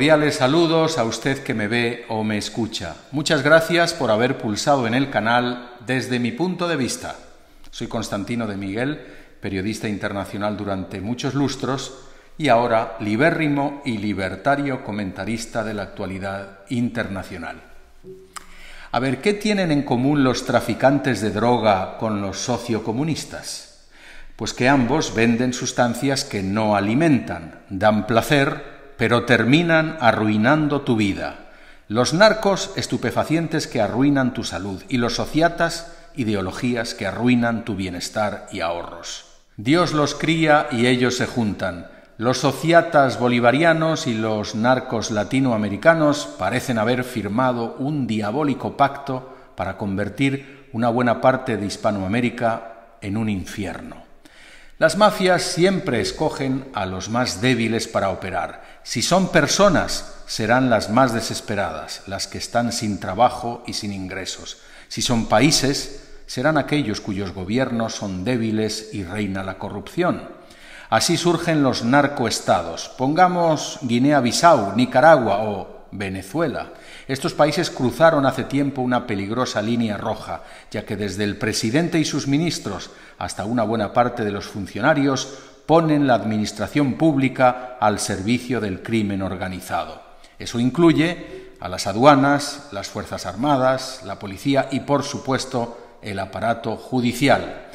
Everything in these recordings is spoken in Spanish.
Cordiales saludos a usted que me ve o me escucha. Muchas gracias por haber pulsado en el canal Desde mi punto de vista. Soy Constantino de Miguel, periodista internacional durante muchos lustros y ahora libérrimo y libertario comentarista de la actualidad internacional. A ver, ¿qué tienen en común los traficantes de droga con los sociocomunistas? Pues que ambos venden sustancias que no alimentan, dan placer, pero terminan arruinando tu vida. Los narcos, estupefacientes que arruinan tu salud, y los sociatas, ideologías que arruinan tu bienestar y ahorros. Dios los cría y ellos se juntan. Los sociatas bolivarianos y los narcos latinoamericanos parecen haber firmado un diabólico pacto para convertir una buena parte de Hispanoamérica en un infierno. Las mafias siempre escogen a los más débiles para operar. Si son personas, serán las más desesperadas, las que están sin trabajo y sin ingresos. Si son países, serán aquellos cuyos gobiernos son débiles y reina la corrupción. Así surgen los narcoestados. Pongamos Guinea-Bissau, Nicaragua o Venezuela. Estos países cruzaron hace tiempo una peligrosa línea roja, ya que desde el presidente y sus ministros hasta una buena parte de los funcionarios ponen la administración pública al servicio del crimen organizado. Eso incluye a las aduanas, las Fuerzas Armadas, la policía y, por supuesto, el aparato judicial.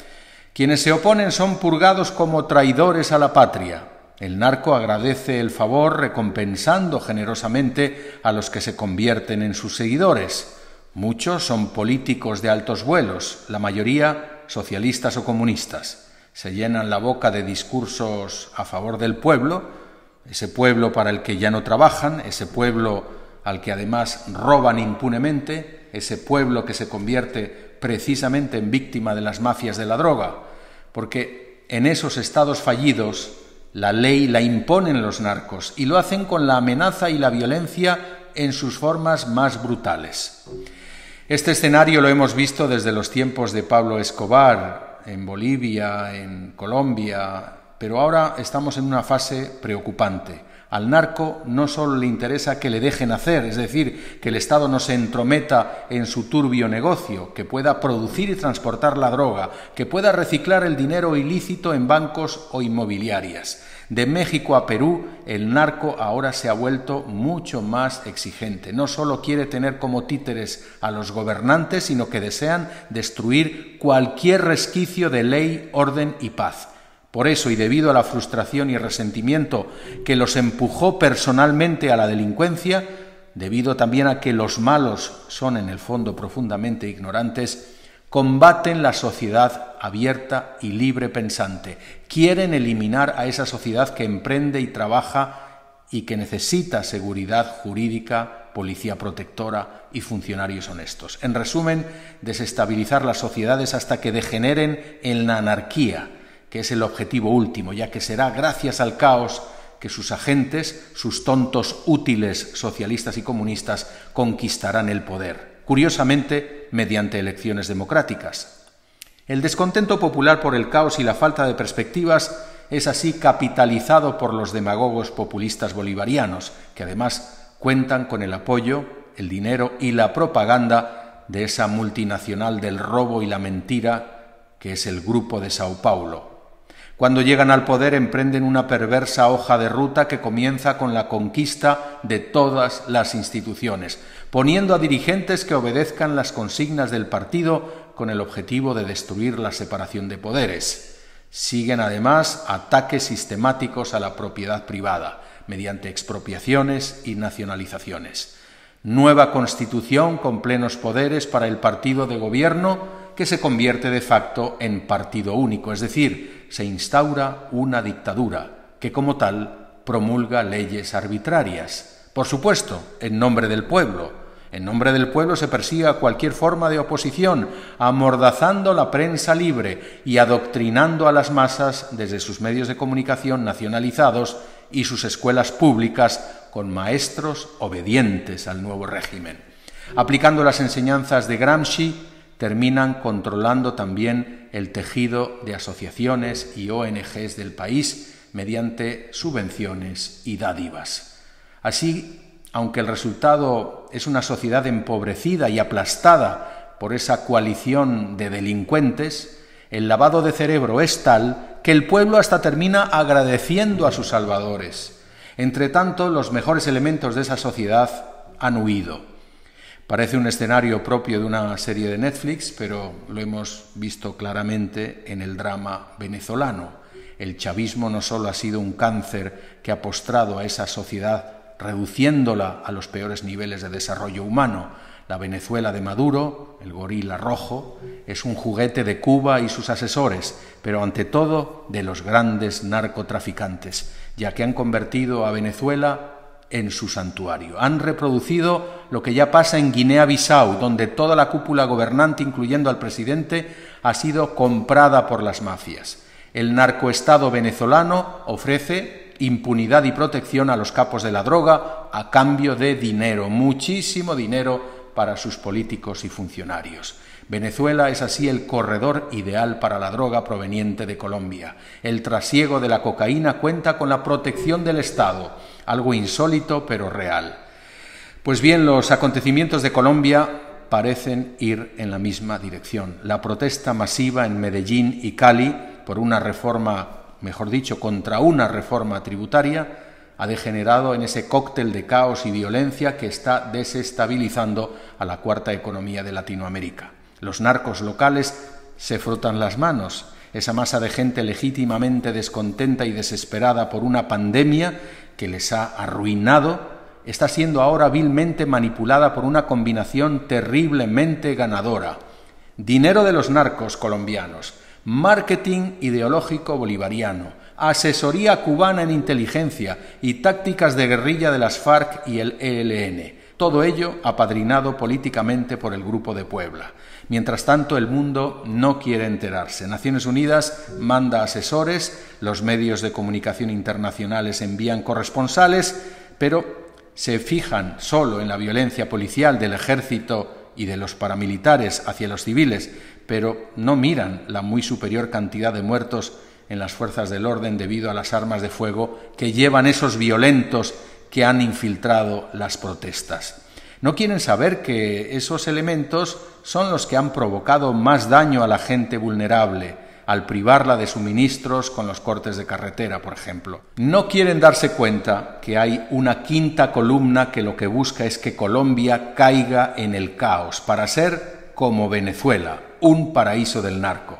Quienes se oponen son purgados como traidores a la patria. El narco agradece el favor recompensando generosamente a los que se convierten en sus seguidores. Muchos son políticos de altos vuelos, la mayoría socialistas o comunistas. Se llenan la boca de discursos a favor del pueblo, ese pueblo para el que ya no trabajan, ese pueblo al que además roban impunemente, ese pueblo que se convierte precisamente en víctima de las mafias de la droga, porque en esos estados fallidos la ley la imponen los narcos y lo hacen con la amenaza y la violencia en sus formas más brutales. Este escenario lo hemos visto desde los tiempos de Pablo Escobar, en Bolivia, en Colombia, pero ahora estamos en una fase preocupante. Al narco no solo le interesa que le dejen hacer, es decir, que el Estado no se entrometa en su turbio negocio, que pueda producir y transportar la droga, que pueda reciclar el dinero ilícito en bancos o inmobiliarias. De México a Perú, el narco ahora se ha vuelto mucho más exigente. No solo quiere tener como títeres a los gobernantes, sino que desean destruir cualquier resquicio de ley, orden y paz. Por eso, y debido a la frustración y resentimiento que los empujó personalmente a la delincuencia, debido también a que los malos son en el fondo profundamente ignorantes, combaten la sociedad abierta y libre pensante. Quieren eliminar a esa sociedad que emprende y trabaja y que necesita seguridad jurídica, policía protectora y funcionarios honestos. En resumen, desestabilizar las sociedades hasta que degeneren en la anarquía, que es el objetivo último, ya que será gracias al caos que sus agentes, sus tontos útiles socialistas y comunistas, conquistarán el poder, curiosamente mediante elecciones democráticas. El descontento popular por el caos y la falta de perspectivas es así capitalizado por los demagogos populistas bolivarianos, que además cuentan con el apoyo, el dinero y la propaganda de esa multinacional del robo y la mentira que es el Grupo de Sao Paulo. Cuando llegan al poder emprenden una perversa hoja de ruta que comienza con la conquista de todas las instituciones, poniendo a dirigentes que obedezcan las consignas del partido con el objetivo de destruir la separación de poderes. Siguen además ataques sistemáticos a la propiedad privada, mediante expropiaciones y nacionalizaciones. Nueva constitución con plenos poderes para el partido de gobierno que se convierte de facto en partido único, es decir, se instaura una dictadura que como tal promulga leyes arbitrarias. Por supuesto, en nombre del pueblo. En nombre del pueblo se persigue a cualquier forma de oposición, amordazando la prensa libre y adoctrinando a las masas desde sus medios de comunicación nacionalizados y sus escuelas públicas con maestros obedientes al nuevo régimen. Aplicando las enseñanzas de Gramsci, terminan controlando también el tejido de asociaciones y ONGs del país mediante subvenciones y dádivas. Así aunque el resultado es una sociedad empobrecida y aplastada por esa coalición de delincuentes, el lavado de cerebro es tal que el pueblo hasta termina agradeciendo a sus salvadores. Entre tanto, los mejores elementos de esa sociedad han huido. Parece un escenario propio de una serie de Netflix, pero lo hemos visto claramente en el drama venezolano. El chavismo no solo ha sido un cáncer que ha postrado a esa sociedad, reduciéndola a los peores niveles de desarrollo humano. La Venezuela de Maduro, el gorila rojo, es un juguete de Cuba y sus asesores, pero ante todo de los grandes narcotraficantes, ya que han convertido a Venezuela en su santuario. Han reproducido lo que ya pasa en Guinea-Bissau, donde toda la cúpula gobernante, incluyendo al presidente, ha sido comprada por las mafias. El narcoestado venezolano ofrece impunidad y protección a los capos de la droga a cambio de dinero, muchísimo dinero para sus políticos y funcionarios. Venezuela es así el corredor ideal para la droga proveniente de Colombia. El trasiego de la cocaína cuenta con la protección del Estado, algo insólito pero real. Pues bien, los acontecimientos de Colombia parecen ir en la misma dirección. La protesta masiva en Medellín y Cali por una reforma, mejor dicho, contra una reforma tributaria, ha degenerado en ese cóctel de caos y violencia que está desestabilizando a la cuarta economía de Latinoamérica. Los narcos locales se frotan las manos. Esa masa de gente legítimamente descontenta y desesperada por una pandemia que les ha arruinado está siendo ahora vilmente manipulada por una combinación terriblemente ganadora. Dinero de los narcos colombianos, marketing ideológico bolivariano, asesoría cubana en inteligencia y tácticas de guerrilla de las FARC y el ELN. Todo ello apadrinado políticamente por el Grupo de Puebla. Mientras tanto, el mundo no quiere enterarse. Naciones Unidas manda asesores, los medios de comunicación internacionales envían corresponsales, pero se fijan solo en la violencia policial del ejército y de los paramilitares hacia los civiles, pero no miran la muy superior cantidad de muertos en las fuerzas del orden debido a las armas de fuego que llevan esos violentos que han infiltrado las protestas. No quieren saber que esos elementos son los que han provocado más daño a la gente vulnerable, al privarla de suministros con los cortes de carretera, por ejemplo. No quieren darse cuenta que hay una quinta columna que lo que busca es que Colombia caiga en el caos para ser como Venezuela, un paraíso del narco.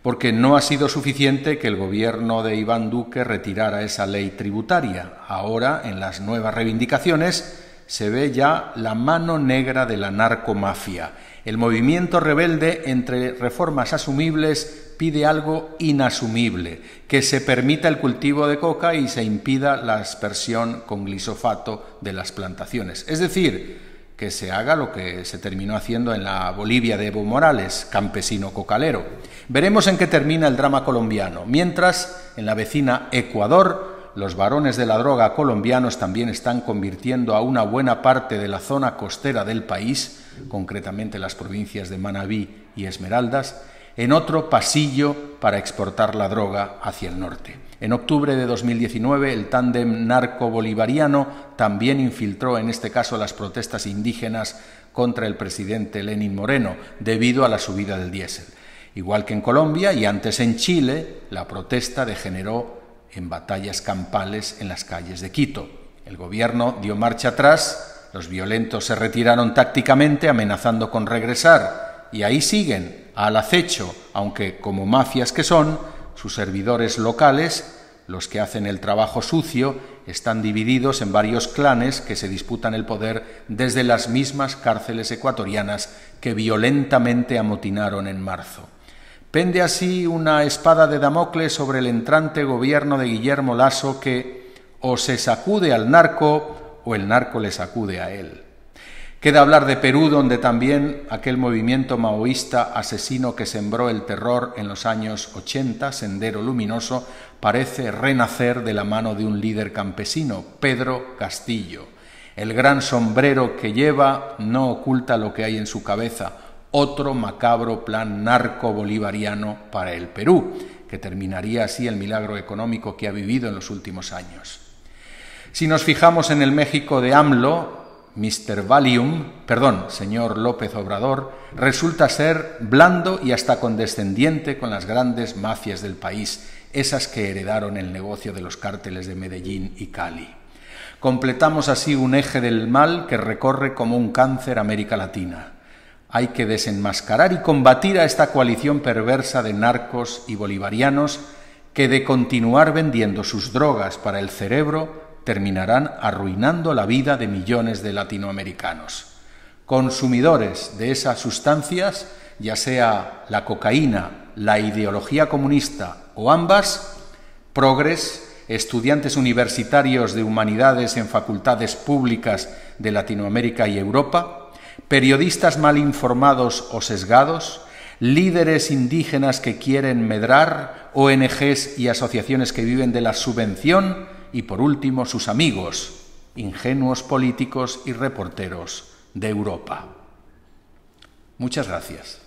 Porque no ha sido suficiente que el gobierno de Iván Duque retirara esa ley tributaria. Ahora, en las nuevas reivindicaciones, se ve ya la mano negra de la narcomafia. El movimiento rebelde, entre reformas asumibles, pide algo inasumible, que se permita el cultivo de coca y se impida la aspersión con glisofato de las plantaciones. Es decir, que se haga lo que se terminó haciendo en la Bolivia de Evo Morales, campesino cocalero. Veremos en qué termina el drama colombiano. Mientras, en la vecina Ecuador, los varones de la droga colombianos también están convirtiendo a una buena parte de la zona costera del país, concretamente las provincias de Manabí y Esmeraldas, en otro pasillo para exportar la droga hacia el norte. En octubre de 2019, el tándem narco-bolivariano también infiltró, en este caso, las protestas indígenas contra el presidente Lenín Moreno, debido a la subida del diésel. Igual que en Colombia y antes en Chile, la protesta degeneró en batallas campales en las calles de Quito. El gobierno dio marcha atrás, los violentos se retiraron tácticamente amenazando con regresar, y ahí siguen, al acecho, aunque como mafias que son, sus servidores locales, los que hacen el trabajo sucio, están divididos en varios clanes que se disputan el poder desde las mismas cárceles ecuatorianas que violentamente amotinaron en marzo. Pende así una espada de Damocles sobre el entrante gobierno de Guillermo Lasso que o se sacude al narco o el narco le sacude a él. Queda hablar de Perú, donde también aquel movimiento maoísta asesino que sembró el terror en los años 80, Sendero Luminoso, parece renacer de la mano de un líder campesino, Pedro Castillo. El gran sombrero que lleva no oculta lo que hay en su cabeza, otro macabro plan narco-bolivariano para el Perú, que terminaría así el milagro económico que ha vivido en los últimos años. Si nos fijamos en el México de AMLO, señor López Obrador, resulta ser blando y hasta condescendiente con las grandes mafias del país, esas que heredaron el negocio de los cárteles de Medellín y Cali. Completamos así un eje del mal que recorre como un cáncer América Latina. Hay que desenmascarar y combatir a esta coalición perversa de narcos y bolivarianos que, de continuar vendiendo sus drogas para el cerebro, terminarán arruinando la vida de millones de latinoamericanos. Consumidores de esas sustancias, ya sea la cocaína, la ideología comunista o ambas, progres, estudiantes universitarios de humanidades en facultades públicas de Latinoamérica y Europa, periodistas mal informados o sesgados, líderes indígenas que quieren medrar, ONGs y asociaciones que viven de la subvención y, por último, sus amigos, ingenuos políticos y reporteros de Europa. Muchas gracias.